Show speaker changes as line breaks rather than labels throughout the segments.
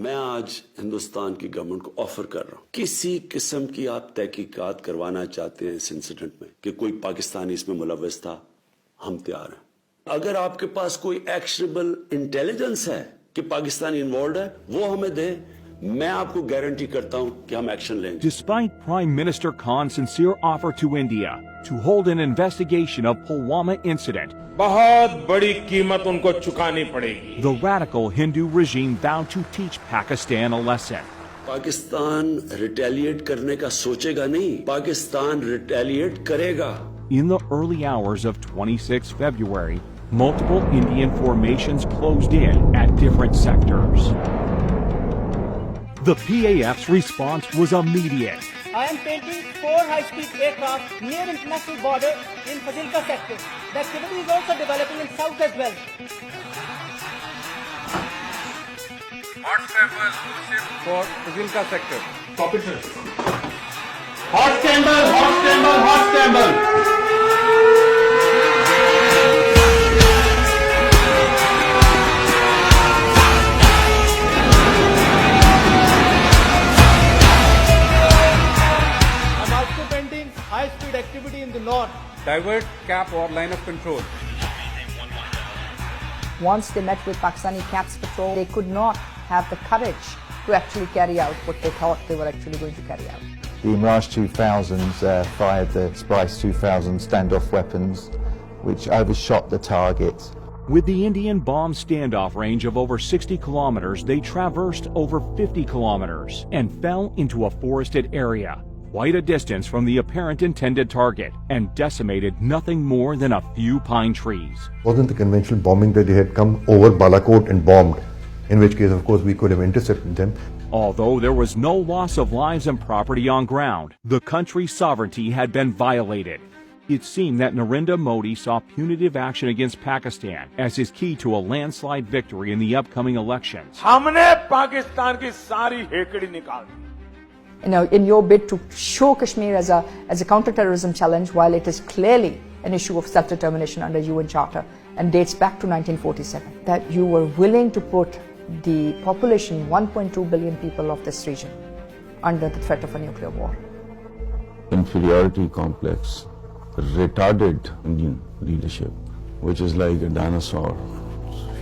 मैं आज हिंदुस्तान की गवर्नमेंट को ऑफर कर रहा हूं, किसी किस्म की आप तहकीकात करवाना चाहते हैं इस इंसिडेंट में कि कोई पाकिस्तानी इसमें मुलव्वस था, हम तैयार हैं। अगर आपके पास कोई एक्शनेबल इंटेलिजेंस है कि पाकिस्तानी इन्वॉल्व है, वो हमें दे, मैं आपको गारंटी करता हूं कि हम एक्शन लेंगे।
Despite Prime Minister Khan's sincere offer to India to hold an investigation of Pulwama incident,
बहुत बड़ी कीमत उनको चुकानी पड़ेगी।
the radical Hindu regime vowed to teach Pakistan a lesson.
Pakistan retaliate करने का सोचेगा नहीं, पाकिस्तान रिटेलिएट करेगा।
In the early hours of 26 February, multiple Indian formations closed in at different sectors. The PAF's response was immediate.
I am painting 4 high-speed aircraft near international border in Fazilka sector. The activity is also developing in south as well.
Hot scramble for Fazilka sector.
Copy, sir. Hot scramble, hot scramble, hot scramble.
High-speed activity in the north.
Divert cap or line of control.
Once they met with Pakistani CAPS patrol, they could not have the courage to actually carry out what they thought they were actually going to carry out.
The Imran 2000s fired the Spice 2000 standoff weapons, which overshot the target.
With the Indian bomb standoff range of over 60 kilometers, they traversed over 50 kilometers and fell into a forested area, quite a distance from the apparent intended target, and decimated nothing more than a few pine trees.
It wasn't the conventional bombing that they had come over Balakot and bombed, in which case, of course, we could have intercepted them.
Although there was no loss of lives and property on ground, the country's sovereignty had been violated. It seemed that Narendra Modi saw punitive action against Pakistan as his key to a landslide victory in the upcoming elections.
हमने पाकिस्तान की सारी हेकड़ी निकाल दी।
In your bid to show Kashmir as a counter-terrorism challenge, while it is clearly an issue of self-determination under UN Charter and dates back to 1947, that you were willing to put the population, 1.2 billion people of this region, under the threat of a nuclear war.
Inferiority complex retarded Indian leadership, which is like a dinosaur,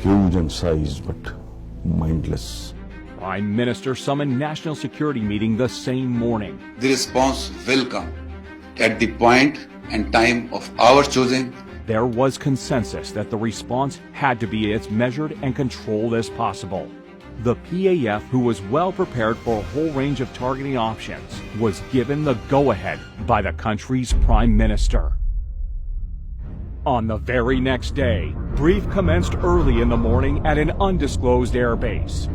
huge in size but mindless.
Prime Minister summoned national security meeting the same morning.
The response will come at the point and time of our choosing.
There was consensus that the response had to be as measured and controlled as possible. The PAF, who was well prepared for a whole range of targeting options, was given the go-ahead by the country's Prime Minister. On the very next day, brief commenced early in the morning at an undisclosed airbase.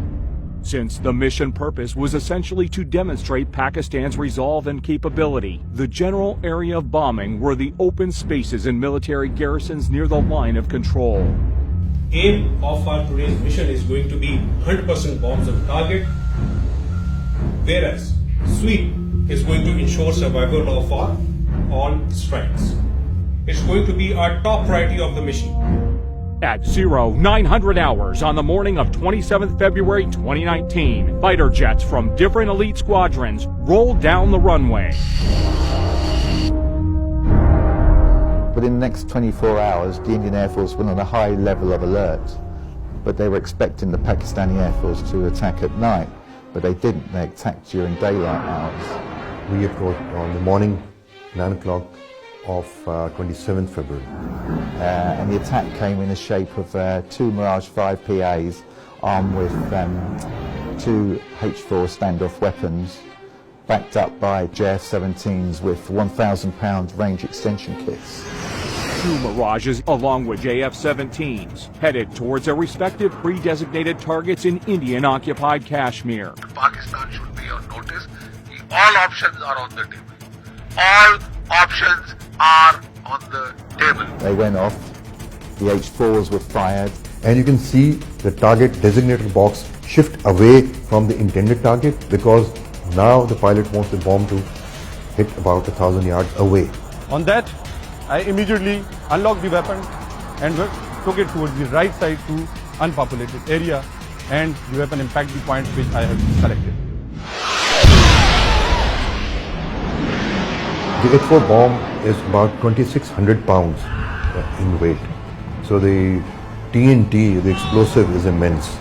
Since the mission purpose was essentially to demonstrate Pakistan's resolve and capability, the general area of bombing were the open spaces and military garrisons near the line of control.
Aim of our today's mission is going to be 100% bombs on target, whereas sweep is going to ensure survival of our all strikes. It's going to be our top priority of the mission.
At 0900 hours on the morning of 27th February 2019, fighter jets from different elite squadrons rolled down the runway.
Within the next 24 hours, the Indian Air Force went on a high level of alert, but they were expecting the Pakistani Air Force to attack at night, but they didn't. They attacked during daylight hours.
We approached on the morning, 9 o'clock of 27th February.
And the attack came in the shape of 2 Mirage 5 PAs armed with 2 H4 standoff weapons, backed up by JF-17s with 1,000-pound range extension kits.
2 Mirages, along with JF-17s, headed towards their respective pre-designated targets in Indian-occupied Kashmir.
Pakistan should be on notice. All options are on the table. All options are on the table.
They went off, the H4s were fired.
And you can see the target designated box shift away from the intended target because now the pilot wants the bomb to hit about 1,000 yards away.
On that, I immediately unlocked the weapon and took it towards the right side to unpopulated area and the weapon impact the point which I have selected.
The H4 bomb is about 2,600 pounds in weight. So the TNT, the explosive, is immense.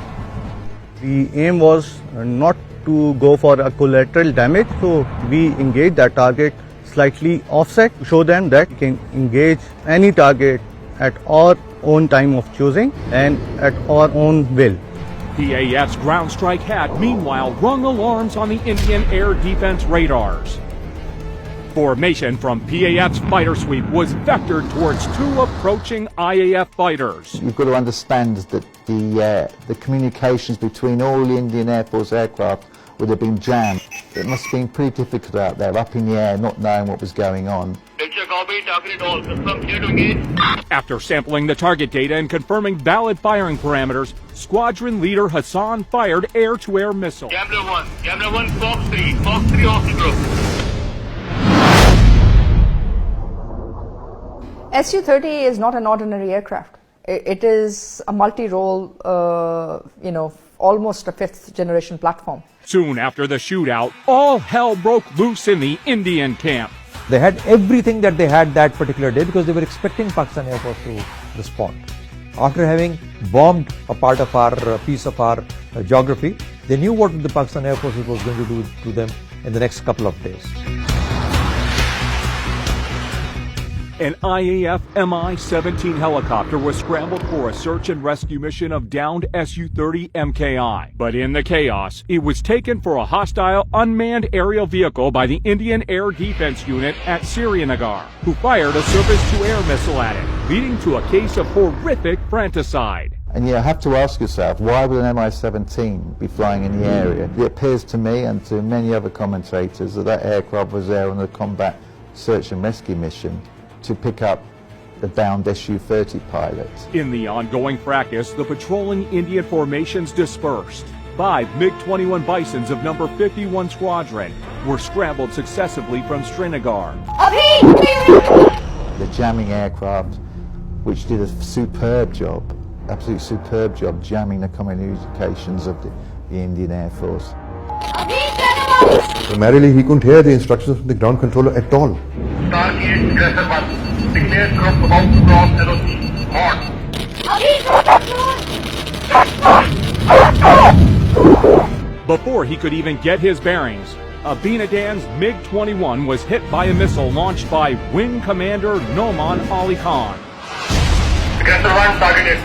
The aim was not to go for a collateral damage, so we engaged that target slightly offset to show them that we can engage any target at our own time of choosing and at our own will.
PAF's ground strike had, meanwhile, rung alarms on the Indian air defense radars. Formation from PAF's fighter sweep was vectored towards two approaching IAF fighters.
You've got to understand that the communications between all the Indian Air Force aircraft would have been jammed. It must have been pretty difficult out there, up in the air, not knowing what was going on.
After sampling the target data and confirming valid firing parameters, squadron leader Hassan fired air-to-air missiles.
Camera 1, Fox 3 off the group.
Su-30 is not an ordinary aircraft. It is a multi-role, almost a fifth-generation platform.
Soon after the shootout, all hell broke loose in the Indian camp.
They had everything that they had that particular day because they were expecting Pakistan Air Force to respond. After having bombed a part of our piece of our geography, they knew what the Pakistan Air Force was going to do to them in the next couple of days.
An IAF Mi-17 helicopter was scrambled for a search and rescue mission of downed Su-30 MKI. But in the chaos, it was taken for a hostile unmanned aerial vehicle by the Indian Air Defense Unit at Srinagar, who fired a surface-to-air missile at it, leading to a case of horrific fratricide.
And you have to ask yourself, why would an Mi-17 be flying in the area? It appears to me and to many other commentators that that aircraft was there on a combat search and rescue mission to pick up the downed Su-30 pilot.
In the ongoing fracas, the patrolling Indian formations dispersed. 5 MiG-21 Bisons of number 51 Squadron were scrambled successively from Srinagar.
The jamming aircraft, which did a superb job, absolutely superb job jamming the communications of the Indian Air Force.
Primarily, he couldn't hear the instructions from the ground controller at all.
Target Aggressor 1. Declare group about to cross LOC. On.
Before he could even get his bearings, Abinadan's MiG-21 was hit by a missile launched by Wing Commander Noman Ali Khan.
Aggressor 1 targeted.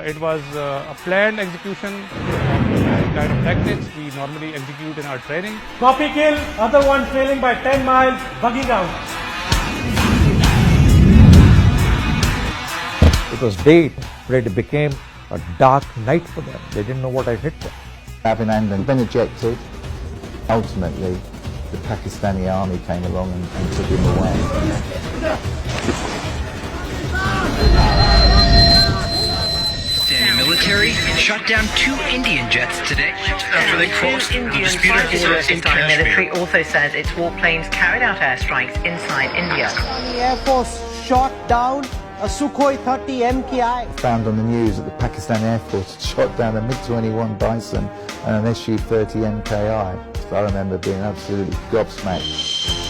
It was a planned execution of the kind of tactics we normally execute in our training.
Copy kill, other one trailing by 10 miles, bugging out.
It was day, but it became a dark night for them. They didn't know what had hit them.
Abhinandan then ejected. Ultimately, the Pakistani army came along and took him away.
Military shot down 2 Indian jets today after they crossed the disputed border in Kashmir.
Military also says its warplanes carried out airstrikes inside India.
The Air Force shot down a Sukhoi 30 MKI.
Found on the news that the Pakistan Air Force had shot down a MiG-21 Bison and an Su-30 MKI. So I remember being absolutely gobsmacked.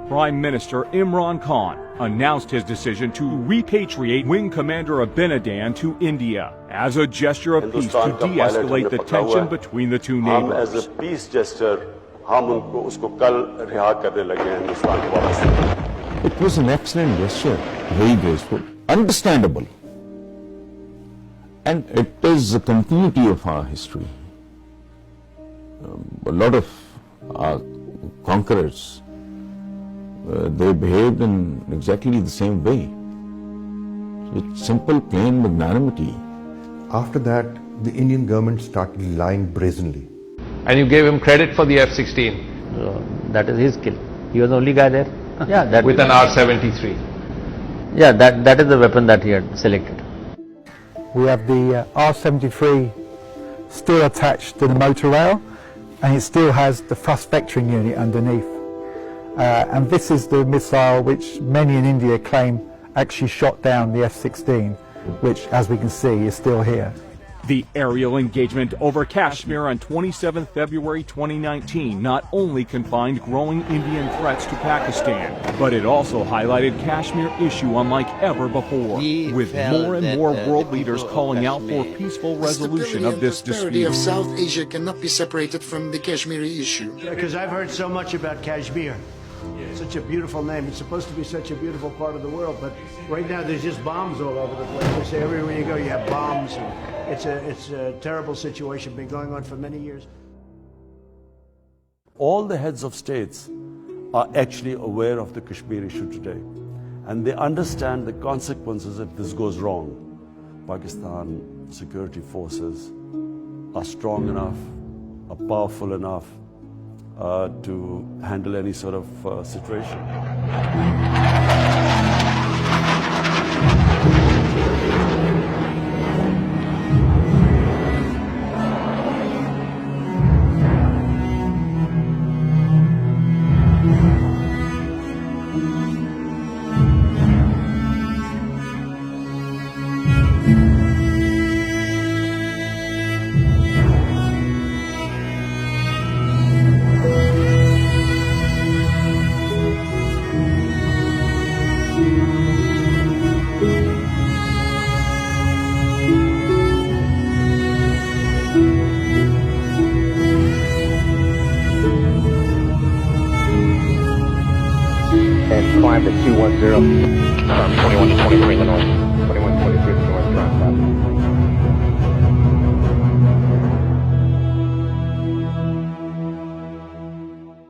Prime Minister Imran Khan announced his decision to repatriate Wing Commander Abinadan to India as a gesture of peace to de-escalate the tension between the two neighbors.
As a peace gesture,
It was an excellent gesture, very graceful, understandable. And it is the continuity of our history. A lot of our conquerors, they behaved in exactly the same way. It's simple, plain magnanimity.
After that, the Indian government started lying brazenly.
And you gave him credit for the F-16?
That is his skill. He was the only guy there. Yeah, that
with an R-73.
Yeah, that is the weapon that he had selected. We have the R-73 still attached to the motor rail, and it still has the thrust vectoring unit underneath. And this is the missile which many in India claim actually shot down the F-16.
which, as we can see, is still here.
The aerial engagement over Kashmir on 27 February 2019 not only confined growing Indian threats to Pakistan, but it also highlighted Kashmir issue unlike ever before, with more and more world leaders calling out for peaceful resolution of this dispute.
Of South Asia cannot be separated from the Kashmiri issue.
Because I've heard so much about Kashmir. Such a beautiful name. It's supposed to be such a beautiful part of the world, but right now there's just bombs all over the place. They say everywhere you go you have bombs. It's a terrible situation, been going on for many years.
All the heads of states are actually aware of the Kashmir issue today, and they understand the consequences if this goes wrong. Pakistan security forces are strong enough, are powerful enough to handle any sort of situation.
And climb to 210 from 21 to 23 in the north.